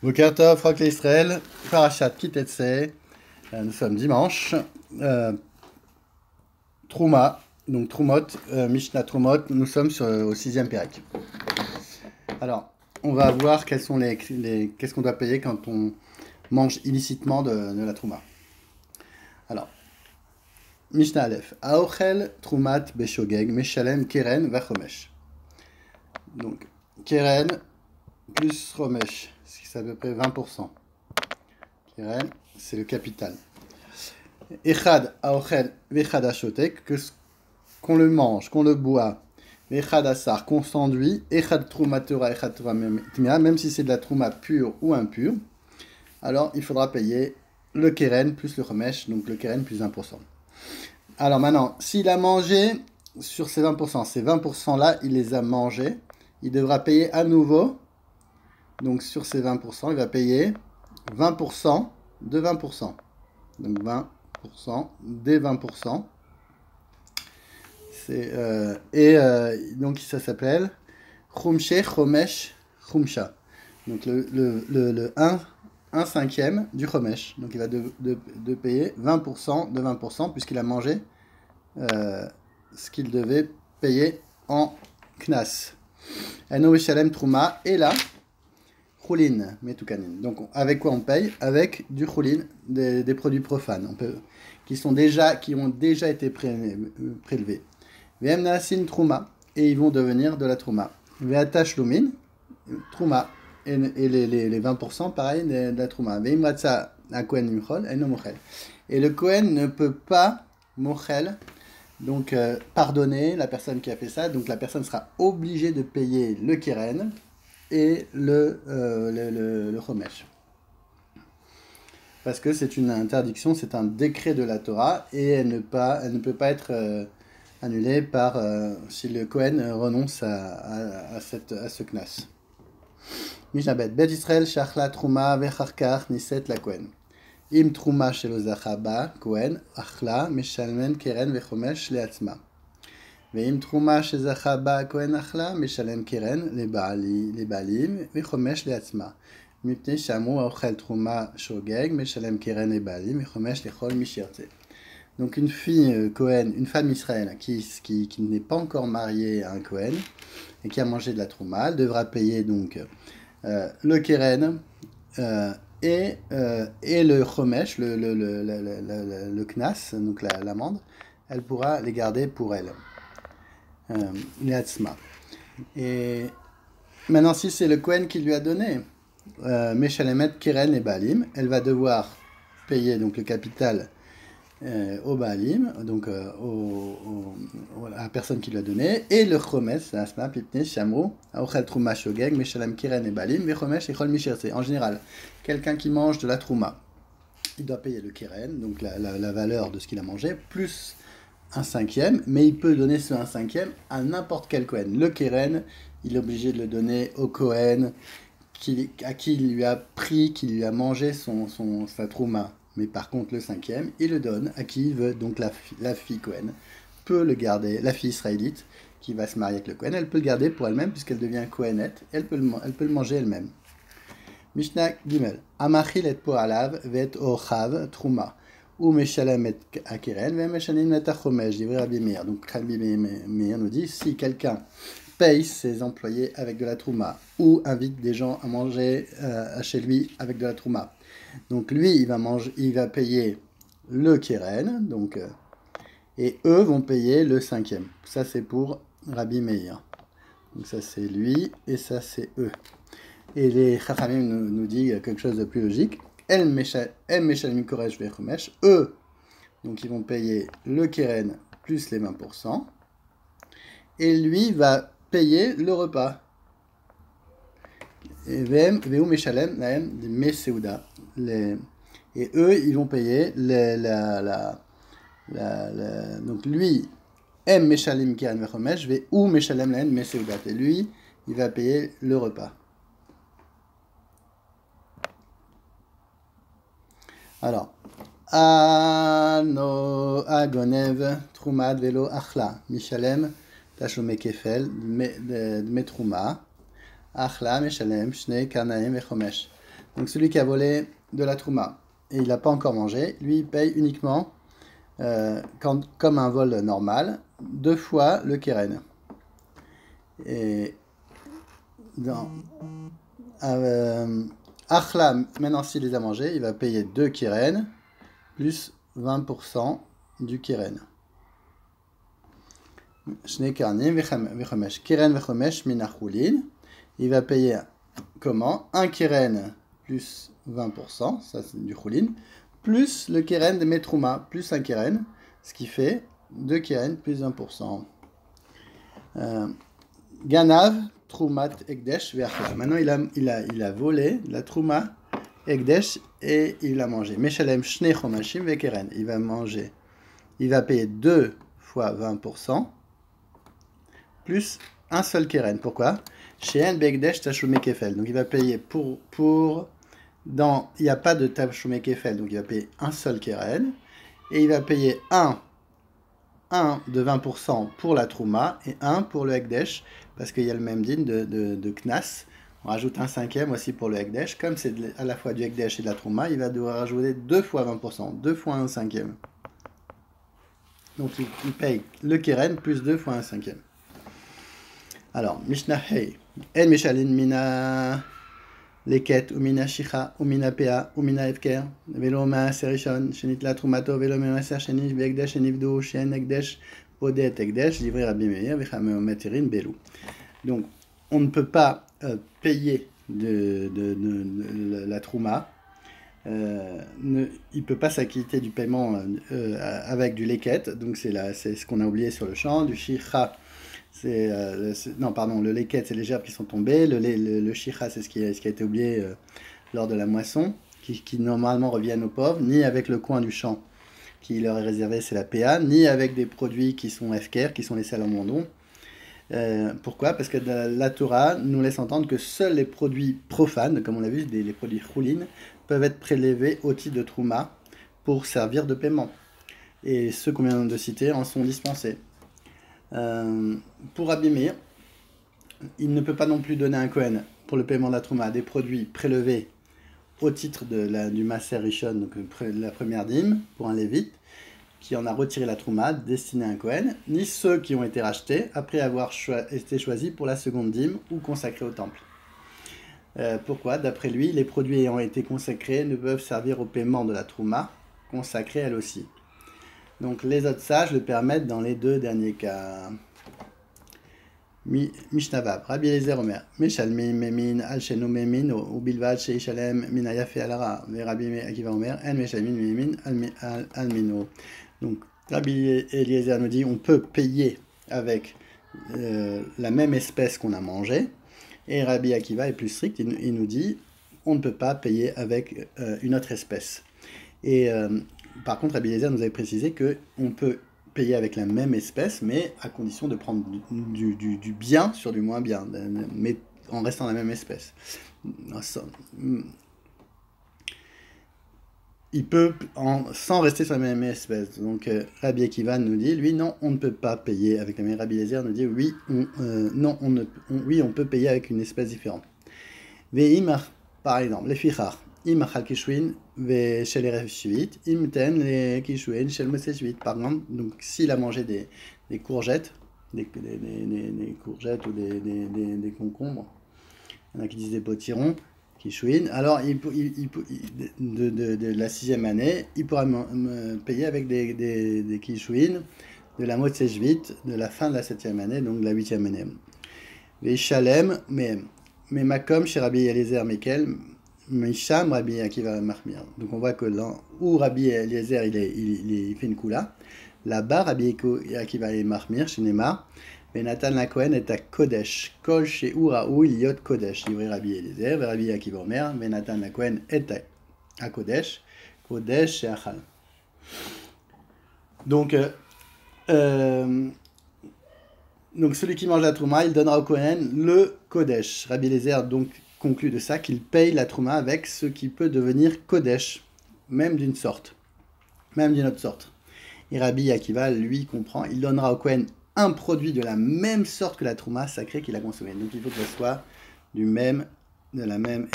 Boker Tov, Rock Israël, Parashat Kitetsé. Nous sommes dimanche. Trouma, donc Troumot, Mishnah Troumot. Nous sommes au 6e Pérec. Alors, on va voir qu'est-ce qu'on doit payer quand on mange illicitement de la Trouma. Alors, Mishnah Aleph. Aochel Troumat Beshogeg, Meshalem Keren Vachomesh. Donc, Keren plus Romesh, c'est à peu près 20%. Keren, c'est le capital. Echad Aochel Vechad Ashotek, qu'on le mange, qu'on le boit. Vechad Asar, qu'on s'enduit. Echad Trouma Torah, Echad Torah Tmia, même si c'est de la Trouma pure ou impure. Alors, il faudra payer le Keren plus le Romesh, donc le Keren plus 20%. Alors maintenant, s'il a mangé sur ces 20%, ces 20%-là, il les a mangés, il devra payer à nouveau. Donc sur ces 20%, il va payer 20% de 20%. Donc 20% des 20%. Donc ça s'appelle Chumshe Chomesh Chumsha. Donc le 1 cinquième du Chomesh. Donc il va de payer 20% de 20% puisqu'il a mangé ce qu'il devait payer en Knas. Eno Shalem Trouma. Et là, Choulin, Metoukanin. Donc, avec quoi on paye? Avec du choulin, des produits profanes, qui ont déjà été prélevés. Vemnasin Trouma, et ils vont devenir de la Trouma. Veatash Lumin, Trouma, et les 20%, pareil, de la Trouma. Veimratsa, un Kohen Mchol, et non Mochel. Et le Kohen ne peut pas Mochel, donc pardonner la personne qui a fait ça. Donc, la personne sera obligée de payer le Keren et le Chomesh. Parce que c'est une interdiction, c'est un décret de la Torah et elle ne peut pas être annulée par si le Kohen renonce à ce knas. Mishnah Bet Israël Shachla Trouma Vecharkar Niset la Kohen. Im Trouma Shelo Zachaba Kohen Achla Meshalmen Keren Vechomesh Leatzma. ואם תרומה שזכה בה הכהן אכלה, משלם קרן לבעלים וחומש לעצמה. מפני שאמרו האוכל תרומה שוגג, משלם קרן לבעלים וחומש לכל מי שירצה. Donc une fille Cohen, une femme israélienne qui n'est pas encore mariée à un Cohen et qui a mangé de la trouma, elle devra payer donc le keren et le chomesh, le knas, donc l'amende, elle pourra les garder pour elle. Et maintenant, si c'est le Kohen qui lui a donné Meshalemet, Keren et Baalim, elle va devoir payer donc le capital au Baalim, donc à la personne qui lui a donné, et le Chomesh, Asma, Pipne, Shamru, Aochel Trouma Shogeg, Meshalem, Keren et Baalim, Vechomesh et Chol Mishirse. En général, quelqu'un qui mange de la Trouma, il doit payer le Keren, donc la valeur de ce qu'il a mangé, plus un cinquième, mais il peut donner ce 1 cinquième à n'importe quel Kohen. Le Keren, il est obligé de le donner au Kohen à qui il lui a pris, qui lui a mangé sa trouma. Mais par contre, le cinquième, il le donne à qui il veut. Donc la fille Kohen peut le garder, la fille israélite qui va se marier avec le Kohen, elle peut le garder pour elle-même puisqu'elle devient Kohenette, elle peut le manger elle-même. Mishnah Gimel. Amachil et po'alav vet ochav trouma. Ou Meshalem et Akeren, ve Meshalim et Achomesh, dit Rabbi Meir. Donc Rabbi Meir nous dit, si quelqu'un paye ses employés avec de la trouma, ou invite des gens à manger chez lui avec de la trouma, donc lui, il va payer le Keren, donc, et eux vont payer le cinquième. Ça, c'est pour Rabbi Meir. Donc ça, c'est lui, et ça, c'est eux. Et les Chachamim nous disent quelque chose de plus logique. Eux, donc ils vont payer le Keren plus les 20%, et lui va payer le repas. Et eux, ils vont payer donc lui, M Meshalim Keren Vechomesh, ou Meshalem Laen Meseudat, et lui, il va payer le repas. Alors, Agonev, Troumad, Velo, Achla, Mishalem, Tashlume Kefel, Dme Trouma, Achla, Mishalem, Shne, Karnaim, Vechomesh. Donc celui qui a volé de la trouma et il n'a pas encore mangé, lui il paye uniquement, comme un vol normal, 2 fois le keren. Et dans Achla, maintenant s'il les a mangés, il va payer 2 keren plus 20% du keren. Shne karnim vechomesh. Keren vechomesh minachulin. Il va payer comment? Un keren plus 20%, ça c'est du choulin, plus le keren de metrouma, plus un keren, ce qui fait 2 keren plus 20%. Ganav, troumat, ekdesh, ve'achla. Maintenant il a volé la trouma, ekdesh, et il a mangé. Meshalem shne chomashim ve'keren. Il va payer 2 fois 20%, plus un seul keren. Pourquoi? She'en be'ekdesh tashlume kefel. Donc il va payer il n'y a pas de tashlume kefel, donc il va payer un seul keren, et il va payer un de 20% pour la trouma et un pour le ekdesh, parce qu'il y a le même din de knas. On rajoute un cinquième aussi pour le ekdesh. Comme c'est à la fois du ekdesh et de la trouma, il va devoir rajouter 2 fois 20%, 2 fois un cinquième. Donc il paye le keren plus 2 fois un cinquième. Alors, Mishnah Hey, En Mishalin Mina Leket, Umina Shicha, Umina Pea, Umina Efker, Velo Maaser Rishon, Shenit La Trumato, Velo Maaser Shenit, Vekdesh, Enivdu, Shen Ekdesh, Podet Ekdesh, livré Rabbi Meir, Vechame Materin, Belou. Donc, on ne peut pas payer de la Trouma. Il ne peut pas s'acquitter du paiement avec du leket, donc c'est ce qu'on a oublié sur le champ, du shicha. Le leket, c'est les gerbes qui sont tombées. Le shicha, c'est ce qui a été oublié lors de la moisson, qui normalement reviennent aux pauvres, ni avec le coin du champ qui leur est réservé, c'est la PA, ni avec des produits qui sont FKR, qui sont laissés à l'abandon. Pourquoi? Parce que la Torah nous laisse entendre que seuls les produits profanes, comme on l'a vu, les produits choulines, peuvent être prélevés au titre de Trouma pour servir de paiement. Et ceux qu'on vient de citer en sont dispensés. Pour Rabbi Meir, il ne peut pas non plus donner un Kohen pour le paiement de la Trouma des produits prélevés au titre du Maaser Rishon, donc la première dîme, pour un lévite, qui en a retiré la Trouma destinée à un Kohen, ni ceux qui ont été rachetés après avoir été choisis pour la seconde dîme ou consacrés au temple. Pourquoi? D'après lui, les produits ayant été consacrés ne peuvent servir au paiement de la Trouma, consacrée elle aussi. Donc les autres sages le permettent dans les deux derniers cas. Mishnah Rabbi Eliezer Omer, Meshalmi Memin al Shenu Memin ou Bilvad Sheishalem Minayafe Alara, mais Rabbi Akiva Omer, En Meshalmi Memin al Mino. Donc Rabbi Eliezer nous dit on peut payer avec la même espèce qu'on a mangée, et Rabbi Akiva est plus strict, il nous dit on ne peut pas payer avec une autre espèce. Et par contre, Rabbi Eliezer nous avait précisé qu'on peut payer avec la même espèce, mais à condition de prendre du bien sur du moins bien, mais en restant la même espèce. Il peut, sans rester sur la même espèce. Donc Rabbi Akiva nous dit, lui, non, on ne peut pas payer avec la même. Rabbi Eliezer nous dit, oui, on peut payer avec une espèce différente. Ve'imar, par exemple, les fichar. Im achal kishouin ve shel erev shvit, im ten le kishouin shel motzei shvit. Par exemple, donc s'il a mangé des courgettes, des courgettes ou des concombres, il y en a qui disent des potirons, kishouin, alors de la 6e année, il pourra payer avec des kishouin de la motzei shvit, de la fin de la 7e année, donc de la 8e année. Ve shalem, mais makom chez Rabbi Eliezer Mekel, Misham Rabbi Akiva Mahmir. Donc on voit que où Rabbi Eliezer il fait une koula, là-bas Rabbi Akiva Mahmir chez Neymar, Benatan la Kohen est à Kodesh, Kol chez Uraou il yot Kodesh, livré Rabbi Eliezer, Rabbi Akiva Omer, Benatan la Kohen est à Kodesh, Kodesh chez Achal. Donc celui qui mange la Trouma, il donnera au Kohen le Kodesh. Rabbi Eliezer donc conclut de ça qu'il paye la Trouma avec ce qui peut devenir Kodesh, même d'une sorte, même d'une autre sorte. Et Rabbi Akiva, lui, comprend, il donnera au Kohen un produit de la même sorte que la Trouma sacrée qu'il a consommée. Donc il faut que ce soit de la même